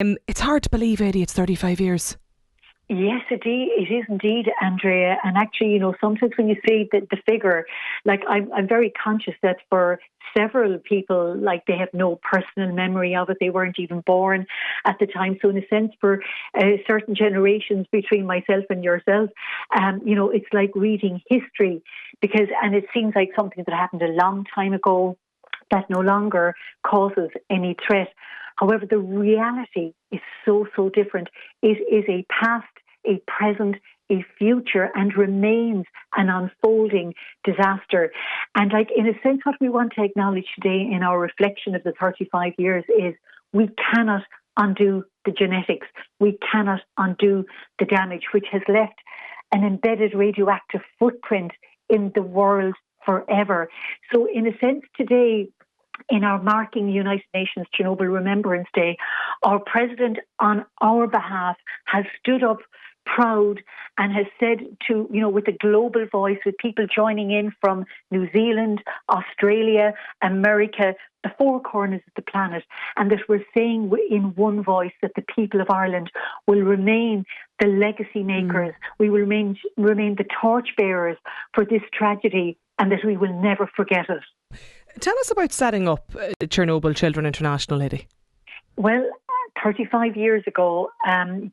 It's hard to believe, Eddie, it's 35 years. Yes, it is indeed, Andrea. And actually, sometimes when you say the figure, like I'm very conscious that for several people, like they have no personal memory of it. They weren't even born at the time. So in a sense, for certain generations between myself and yourself, it's like reading history and it seems like something that happened a long time ago that no longer causes any threat. However, the reality is so different. It is a past, a present, a future, and remains an unfolding disaster. And in a sense, what we want to acknowledge today in our reflection of the 35 years is we cannot undo the genetics. We cannot undo the damage, which has left an embedded radioactive footprint in the world forever. So in a sense today, in our marking United Nations Chernobyl Remembrance Day, our President on our behalf has stood up proud and has said with a global voice, with people joining in from New Zealand, Australia, America, the four corners of the planet, and that we're saying in one voice that the people of Ireland will remain the legacy makers. We will remain the torch bearers for this tragedy, and that we will never forget it. Tell us about setting up Chernobyl Children International, Eddie. Well, 35 years ago,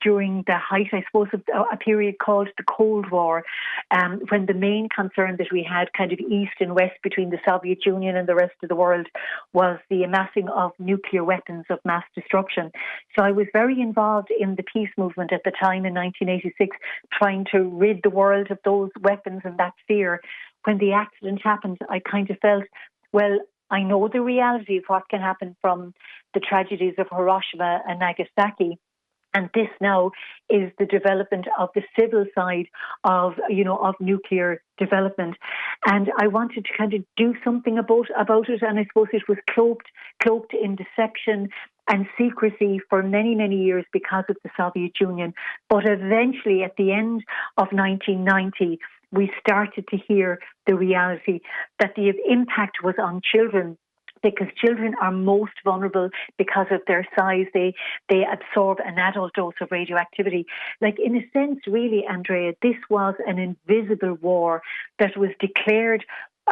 during the height, I suppose, of a period called the Cold War, when the main concern that we had kind of east and west between the Soviet Union and the rest of the world was the amassing of nuclear weapons of mass destruction. So I was very involved in the peace movement at the time in 1986, trying to rid the world of those weapons and that fear. When the accident happened, I kind of felt, well, I know the reality of what can happen from the tragedies of Hiroshima and Nagasaki. And this now is the development of the civil side of nuclear development. And I wanted to kind of do something about it. And I suppose it was cloaked in deception and secrecy for many, many years because of the Soviet Union. But eventually, at the end of 1990, we started to hear the reality that the impact was on children, because children are most vulnerable because of their size. They absorb an adult dose of radioactivity. In a sense, really, Andrea, this was an invisible war that was declared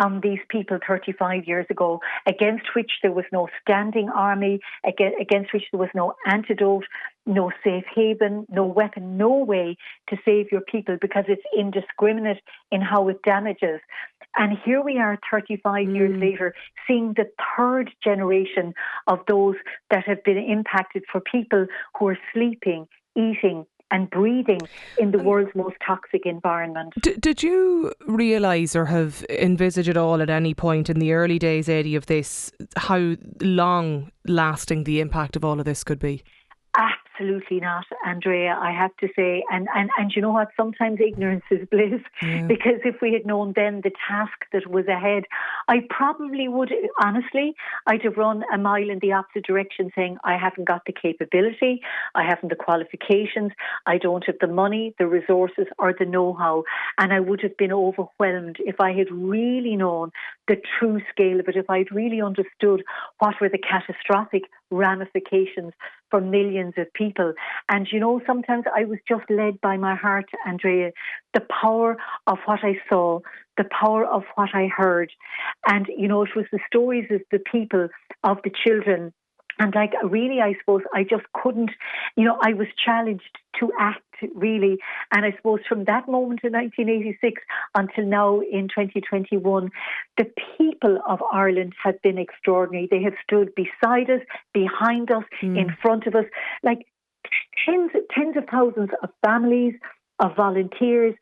on these people 35 years ago, against which there was no standing army, against which there was no antidote, no safe haven, no weapon, no way to save your people, because it's indiscriminate in how it damages. And here we are 35 years later, seeing the third generation of those that have been impacted, for people who are sleeping, eating and breathing in the world's most toxic environment. Did you realise or have envisaged at all at any point in the early days, Eddie, of this, how long lasting the impact of all of this could be? Absolutely not, Andrea, I have to say. And you know what? Sometimes ignorance is bliss. Yeah. Because if we had known then the task that was ahead, I probably would, honestly, I'd have run a mile in the opposite direction, saying I haven't got the capability, I haven't the qualifications, I don't have the money, the resources or the know-how. And I would have been overwhelmed if I had really known the true scale of it, if I'd really understood what were the catastrophic ramifications for millions of people. And sometimes I was just led by my heart, Andrea, the power of what I saw, the power of what I heard. And it was the stories of the people, of the children. And really, I suppose I just couldn't, I was challenged to act, really. And I suppose from that moment in 1986 until now in 2021, the people of Ireland have been extraordinary. They have stood beside us, behind us, in front of us, tens of thousands of families, of volunteers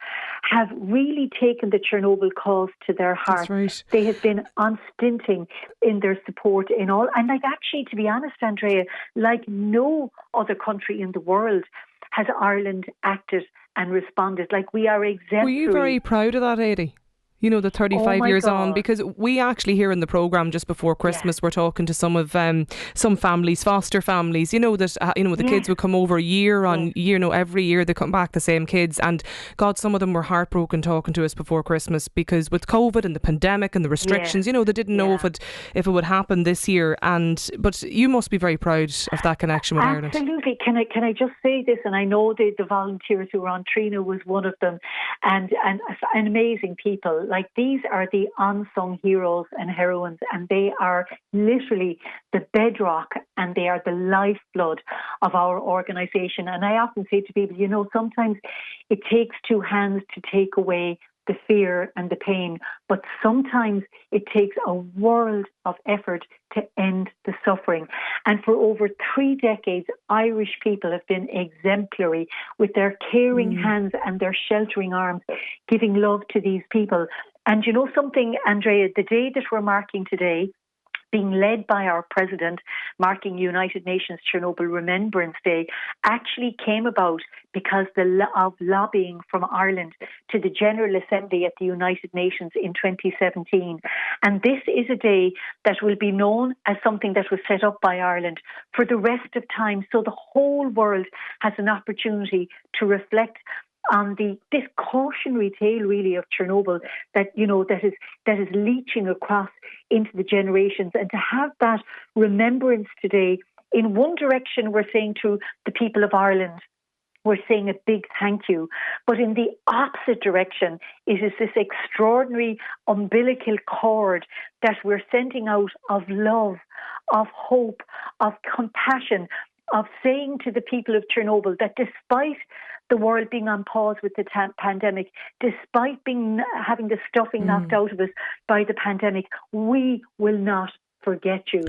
have really taken the Chernobyl cause to their heart. That's right. They have been unstinting in their support in all. And actually, to be honest, Andrea, like no other country in the world has Ireland acted and responded. We are exemplary. Were you very proud of that, Eddie? You know, the Oh 35 my years on, God. because we actually here in the programme just before Yeah. Christmas, we're talking to some of some families, foster families, you know, that, the Yes. kids would come over year on Yes. year, every year they come back, the same kids. And God, some of them were heartbroken talking to us before Christmas because with COVID and the pandemic and the Yeah. restrictions, they didn't know Yeah. if it would happen this year. But you must be very proud of that connection with Ireland. Absolutely. Can I just say this? And I know the volunteers who were on, Trina was one of them, and amazing people. Like, these are the unsung heroes and heroines, and they are literally the bedrock, and they are the lifeblood of our organisation. And I often say to people, sometimes it takes two hands to take away the fear and the pain, but sometimes it takes a world of effort to end the suffering. And for over 3 decades, Irish people have been exemplary with their caring hands and their sheltering arms, giving love to these people. And you know something, Andrea, the day that we're marking today, being led by our president, marking United Nations Chernobyl Remembrance Day, actually came about because of lobbying from Ireland to the General Assembly at the United Nations in 2017. And this is a day that will be known as something that was set up by Ireland for the rest of time. So the whole world has an opportunity to reflect on this cautionary tale, really, of Chernobyl that is leaching across into the generations, and to have that remembrance today. In one direction, we're saying to the people of Ireland, we're saying a big thank you. But in the opposite direction, it is this extraordinary umbilical cord that we're sending out of love, of hope, of compassion, of saying to the people of Chernobyl that despite the world being on pause with the pandemic, despite having the stuffing knocked out of us by the pandemic, we will not forget you.